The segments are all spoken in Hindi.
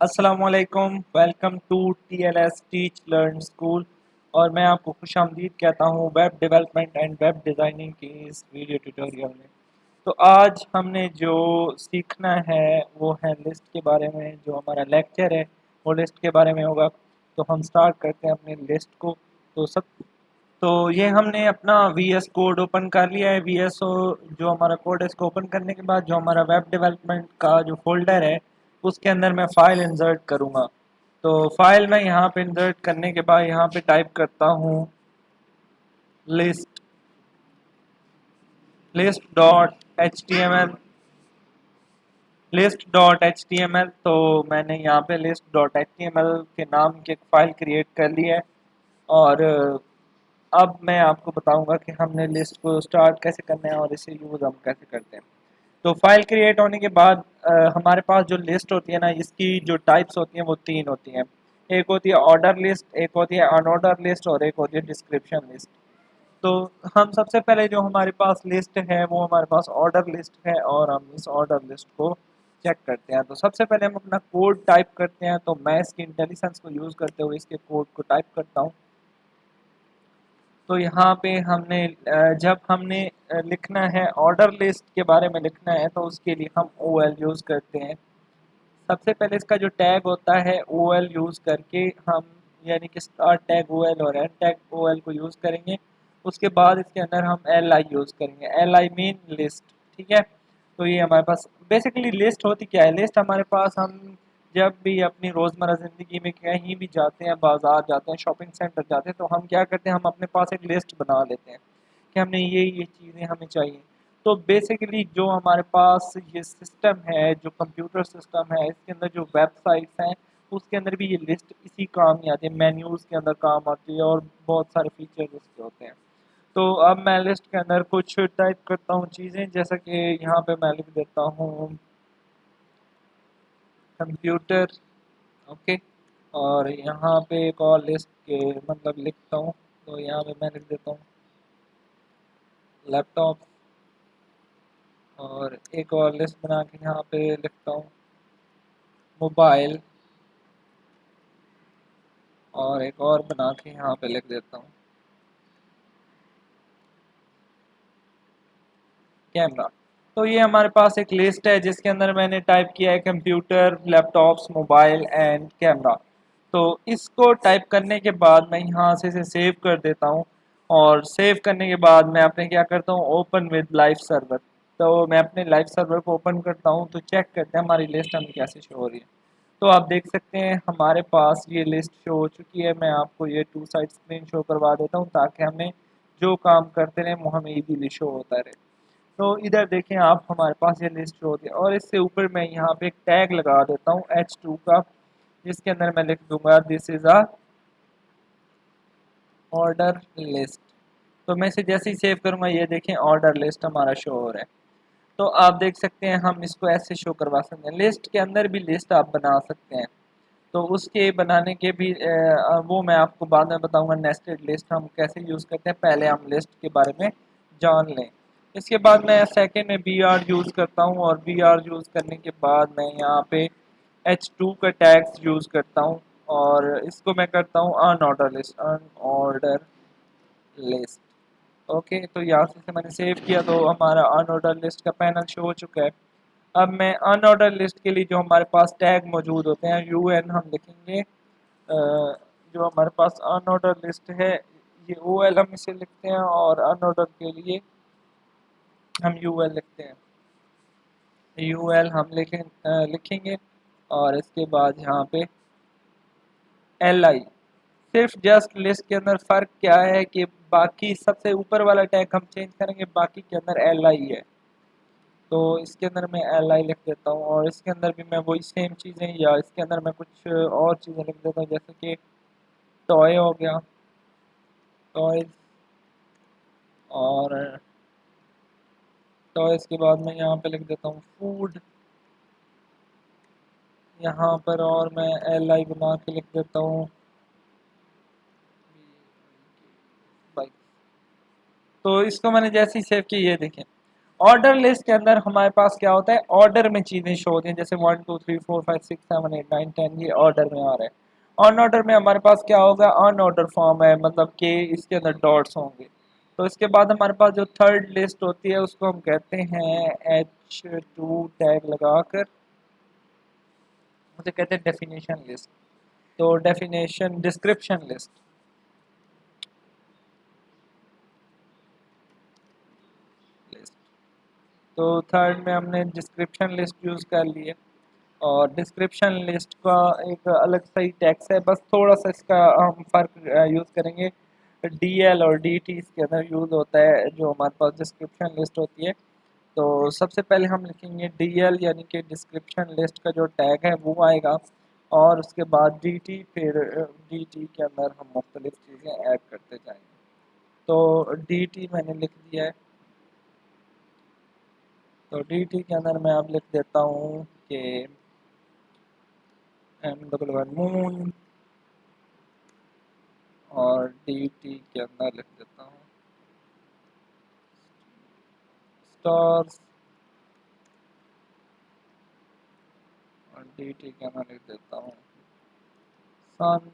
अस्सलामुअलैकुम, welcome to TLS teach learn school. और मैं आपको खुश आमदीद कहता हूँ web development and web designing की इस वीडियो ट्यूटोरियल में। तो आज हमने जो सीखना है वो है लिस्ट के बारे में। जो हमारा लेक्चर है वो लिस्ट के बारे में होगा। तो हम स्टार्ट करते हैं अपनी लिस्ट को। तो ये हमने अपना VS कोड ओपन कर लिया है। VS जो हमारा कोड है इसको ओपन करने के बाद जो हमारा वेब डेवलपमेंट का जो फोल्डर है उसके अंदर मैं फ़ाइल इंसर्ट करूँगा। तो फाइल मैं यहाँ पे इंसर्ट करने के बाद यहाँ पे टाइप करता हूँ list list dot H T M L list dot H T M L. तो मैंने यहाँ पे list dot H T M L के नाम की एक फ़ाइल क्रिएट कर ली है। और अब मैं आपको बताऊंगा कि हमने लिस्ट को स्टार्ट कैसे करना है और इसे यूज़ हम कैसे करते हैं। तो फाइल क्रिएट होने के बाद हमारे पास जो लिस्ट होती है ना, इसकी जो टाइप्स होती हैं वो तीन होती हैं। एक होती है ऑर्डर लिस्ट, एक होती है अनऑर्डर लिस्ट और एक होती है डिस्क्रिप्शन लिस्ट। तो हम सबसे पहले जो हमारे पास लिस्ट है वो हमारे पास ऑर्डर लिस्ट है और हम इस ऑर्डर लिस्ट को चेक करते हैं। तो सबसे पहले हम अपना कोड टाइप करते हैं। तो मैं इसकी इंटेलिजेंस को यूज़ करते हुए इसके कोड को टाइप करता हूँ। तो यहाँ पे हमने जब हमने लिखना है ऑर्डर लिस्ट के बारे में लिखना है तो उसके लिए हम OL यूज़ करते हैं। सबसे पहले इसका जो टैग होता है OL यूज़ करके हम, यानी कि स्टार्ट टैग OL और एंड टैग OL को यूज़ करेंगे। उसके बाद इसके अंदर हम LI यूज़ करेंगे। LI mean list. ठीक है। तो ये हमारे पास बेसिकली लिस्ट होती क्या है। लिस्ट हमारे पास, हम जब भी अपनी रोज़मर्रा ज़िंदगी में कहीं भी जाते हैं, बाज़ार जाते हैं, शॉपिंग सेंटर जाते हैं, तो हम क्या करते हैं, हम अपने पास एक लिस्ट बना लेते हैं कि हमने ये चीज़ें हमें चाहिए। तो बेसिकली जो हमारे पास ये सिस्टम है, जो कंप्यूटर सिस्टम है, इसके अंदर जो वेबसाइट्स हैं उसके अंदर भी ये लिस्ट इसी काम ही आती है। मेन्यूज़ के अंदर काम आती है और बहुत सारे फीचर्स इसके होते हैं। तो अब मैं लिस्ट के अंदर कुछ टाइप करता हूँ चीज़ें, जैसा कि यहाँ पे मैं लिख देता हूँ कंप्यूटर। ओके। और यहाँ पे एक और लिस्ट के मतलब लिखता हूँ। तो यहाँ पे मैं लिख देता हूँ लैपटॉप। और एक और लिस्ट बना के यहाँ पे लिखता हूँ मोबाइल। और एक और बना के यहाँ पे लिख देता हूँ कैमरा। तो ये हमारे पास एक लिस्ट है जिसके अंदर मैंने टाइप किया है computer, laptops, mobile and camera. तो इसको टाइप करने के बाद मैं यहाँ से इसे सेव कर देता हूँ। और सेव करने के बाद मैं अपने क्या करता हूँ, ओपन विद लाइव सर्वर। तो मैं अपने लाइव सर्वर को ओपन करता हूँ। तो चेक करते हैं हमारी लिस्ट हमें कैसे शो हो रही है। तो आप देख सकते हैं हमारे पास ये लिस्ट शो हो चुकी है। मैं आपको ये टू साइड स्क्रीन शो करवा देता हूँ ताकि हमें जो काम करते रहें वो हमें इजीली शो होता रहे। तो इधर देखें आप, हमारे पास ये लिस्ट शो होती है और इससे ऊपर मैं यहाँ पे एक टैग लगा देता हूँ H2 का, जिसके अंदर मैं लिख दूंगा this is a order list. तो मैं इसे जैसे ही सेव करूँगा ये देखें ऑर्डर लिस्ट हमारा शो हो रहा है। तो आप देख सकते हैं हम इसको ऐसे शो करवा सकते हैं। लिस्ट के अंदर भी लिस्ट आप बना सकते हैं। तो उसके बनाने के भी वो मैं आपको बाद में बताऊंगा। नेस्टेड लिस्ट हम कैसे यूज़ करते हैं, पहले हम लिस्ट के बारे में जान लें। इसके बाद मैं सेकेंड में BR यूज़ करता हूँ और BR यूज़ करने के बाद मैं यहाँ पे H2 का टैग्स यूज़ करता हूँ। और इसको मैं करता हूँ अनऑर्डर लिस्ट। ओके। तो यहाँ से मैंने सेव किया तो हमारा अनऑर्डर लिस्ट का पैनल शो हो चुका है। अब मैं अनऑर्डर लिस्ट के लिए जो हमारे पास टैग मौजूद होते हैं UN हम लिखेंगे। जो हमारे पास अनऑर्डर लिस्ट है ये OL हम इसे लिखते हैं और अनऑर्डर के लिए हम UL लिखते हैं। UL हम लिखेंगे। और इसके बाद यहाँ पे LI। सिर्फ जस्ट लिस्ट के अंदर फ़र्क क्या है कि बाकी सबसे ऊपर वाला टैग हम चेंज करेंगे, बाकी के अंदर LI है। तो इसके अंदर मैं LI लिख देता हूँ और इसके अंदर भी मैं वही सेम चीज़ें, या इसके अंदर मैं कुछ और चीज़ें लिख देता हूँ, जैसे कि टॉय हो गया, टॉयज़। और टॉयज़ के बाद मैं यहाँ पे लिख देता हूँ फूड यहाँ पर। और मैं LI बना के लिख देता हूँ बाइक। तो इसको मैंने जैसे ही सेव किया ये देखें ऑर्डर लिस्ट के अंदर हमारे पास क्या होता है, ऑर्डर में चीज़ें शो होती हैं, जैसे 1 2 3 4 5 6 7 8 9 10 ये ऑर्डर में आ रहा है। ऑन ऑर्डर में हमारे पास क्या होगा, अन ऑर्डर फॉर्म है, मतलब कि इसके अंदर डॉट्स होंगे। तो इसके बाद हमारे पास जो थर्ड लिस्ट होती है उसको हम कहते हैं H2 टैग लगाकर, उसे कहते हैं डेफिनेशन लिस्ट। तो डेफिनेशन डिस्क्रिप्शन लिस्ट। तो थर्ड में हमने डिस्क्रिप्शन लिस्ट यूज़ कर ली है। और डिस्क्रिप्शन लिस्ट का एक अलग सा ही टैक्स है, बस थोड़ा सा इसका हम फ़र्क यूज़ करेंगे। DL और DT इसके अंदर यूज़ होता है जो हमारे पास डिस्क्रिप्शन लिस्ट होती है। तो सबसे पहले हम लिखेंगे DL यानी कि डिस्क्रिप्शन लिस्ट का जो टैग है वो आएगा, और उसके बाद DT, फिर DT के अंदर हम मुख्तलिफ चीज़ें ऐड करते जाएंगे। तो DT मैंने लिख दिया है। तो DT के अंदर मैं अब लिख देता हूँ कि मून, और DT के अंदर लिख देता हूँ स्टार्स, और DT के अंदर लिख देता हूँ सन।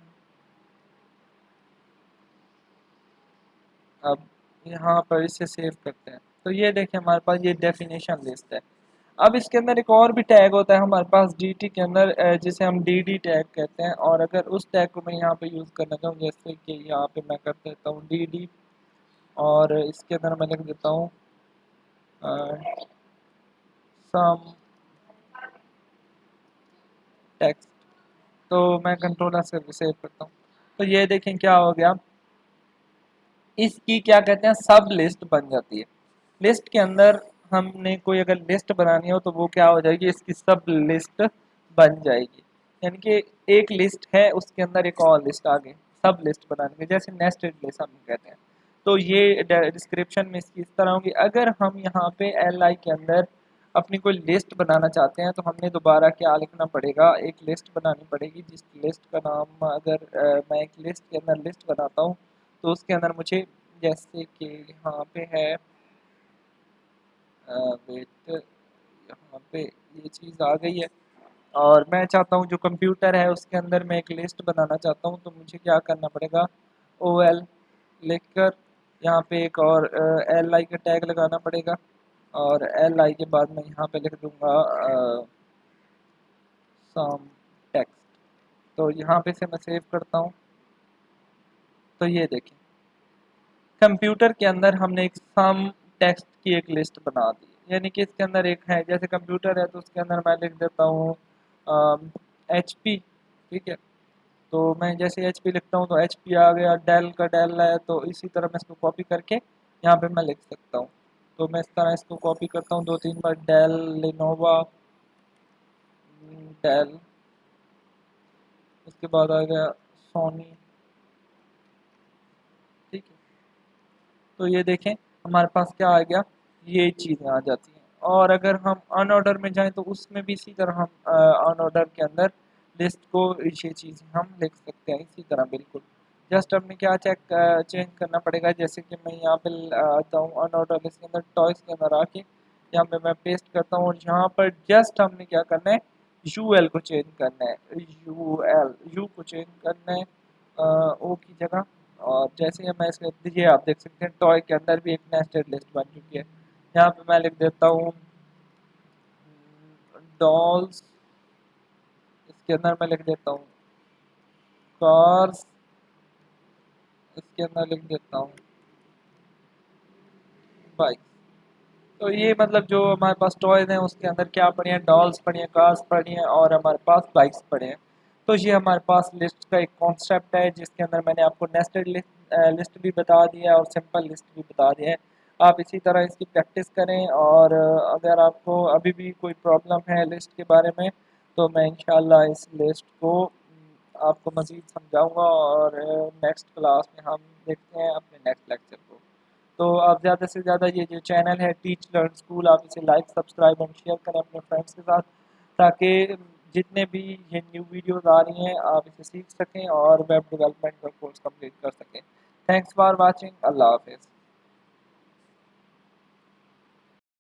अब यहाँ पर इसे सेव करते हैं। तो ये देखिए हमारे पास ये डेफिनेशन लिस्ट है। अब इसके अंदर एक और भी टैग होता है हमारे पास DT के अंदर, जिसे हम DD टैग कहते हैं। और अगर उस टैग को मैं यहाँ पे यूज़ करना चाहूँ, जैसे कि यहाँ पे मैं कर देता हूँ DD, और इसके अंदर मैं लिख देता हूँ सम टेक्स्ट। तो मैं कंट्रोलर से सेव करता हूँ। तो ये देखें क्या हो गया, इसकी क्या कहते हैं सब लिस्ट बन जाती है। लिस्ट के अंदर हमने कोई अगर लिस्ट बनानी हो तो वो क्या हो जाएगी, इसकी सब लिस्ट बन जाएगी। यानी कि एक लिस्ट है उसके अंदर एक और लिस्ट आ गई, सब लिस्ट बनाने के, जैसे नेस्टेड लिस्ट हम कहते हैं। तो ये डिस्क्रिप्शन में इसकी इस तरह होगी। अगर हम यहाँ पे LI के अंदर अपनी कोई लिस्ट बनाना चाहते हैं तो हमने दोबारा क्या लिखना पड़ेगा, एक लिस्ट बनानी पड़ेगी, जिस लिस्ट का नाम, अगर मैं एक लिस्ट के अंदर लिस्ट बनाता हूँ तो उसके अंदर मुझे, जैसे कि यहाँ पे है वेट, यहाँ पे ये चीज़ आ गई है, और मैं चाहता हूँ जो कंप्यूटर है उसके अंदर मैं एक लिस्ट बनाना चाहता हूँ, तो मुझे क्या करना पड़ेगा, OL लिख कर यहाँ पे एक और LI का टैग लगाना पड़ेगा, और LI के बाद मैं यहाँ पे लिख दूँगा सम टेक्स्ट। तो यहाँ पे से मैं सेव करता हूँ। तो ये देखिए कंप्यूटर के अंदर हमने एक सम टेक्स्ट की एक लिस्ट बना दी, यानी कि इसके अंदर एक है, जैसे कंप्यूटर है तो उसके अंदर मैं लिख देता हूँ HP, ठीक है। तो मैं जैसे HP लिखता हूँ तो HP आ गया, डेल का डेल है, तो इसी तरह मैं इसको कॉपी करके यहाँ पे मैं लिख सकता हूँ। तो मैं इस तरह इसको कॉपी करता हूँ 2 3 बार, डेल, लेनोवा, डेल, उसके बाद आ गया सोनी, ठीक है। तो ये देखें हमारे पास क्या आ गया, ये चीज़ें आ जाती हैं। और अगर हम अनऑर्डर में जाएं तो उसमें भी इसी तरह हम अनऑर्डर के अंदर लिस्ट को ये चीज़ें हम लिख सकते हैं इसी तरह बिल्कुल। जस्ट हमें क्या चेंज करना पड़ेगा, जैसे कि मैं यहाँ पे आता हूँ अनऑर्डर लिस्ट के अंदर, टॉयस के अंदर आके यहाँ पे मैं पेस्ट करता हूँ, और यहाँ पर जस्ट हमने क्या करना है, UL को चेंज करना है, यू को चेंज करना है ओ की जगह। और जैसे ही मैं इसके ये आप देख सकते हैं टॉय के अंदर भी एक नेस्टेड लिस्ट बन चुकी है। यहाँ पे मैं लिख देता हूँ डॉल्स, इसके अंदर मैं लिख देता हूँ कार्स, इसके अंदर लिख देता हूँ बाइक। तो ये मतलब जो हमारे पास टॉयज हैं उसके अंदर क्या पड़ी हैं, डॉल्स पड़ी हैं, कार्स पड़ी हैं, और हमारे पास बाइक्स पड़े हैं। तो ये हमारे पास लिस्ट का एक कॉन्सेप्ट है जिसके अंदर मैंने आपको नेस्टेड लिस्ट भी बता दिया है और सिंपल लिस्ट भी बता दिया है। आप इसी तरह इसकी प्रैक्टिस करें, और अगर आपको अभी भी कोई प्रॉब्लम है लिस्ट के बारे में तो मैं इंशाल्लाह इस लिस्ट को आपको मज़ीद समझाऊंगा, और नेक्स्ट क्लास में हम देखते हैं अपने नेक्स्ट लेक्चर को। तो आप ज़्यादा से ज़्यादा ये जो चैनल है टीच लर्न स्कूल, आप इसे लाइक, सब्सक्राइब एंड शेयर करें अपने फ्रेंड्स के साथ, ताकि जितने भी ये न्यू वीडियोस आ रही हैं आप इसे सीख सकें और वेब डेवलपमेंट का कोर्स कंप्लीट कर सकें। थैंक्स फॉर वाचिंग, अल्लाह हाफिज़।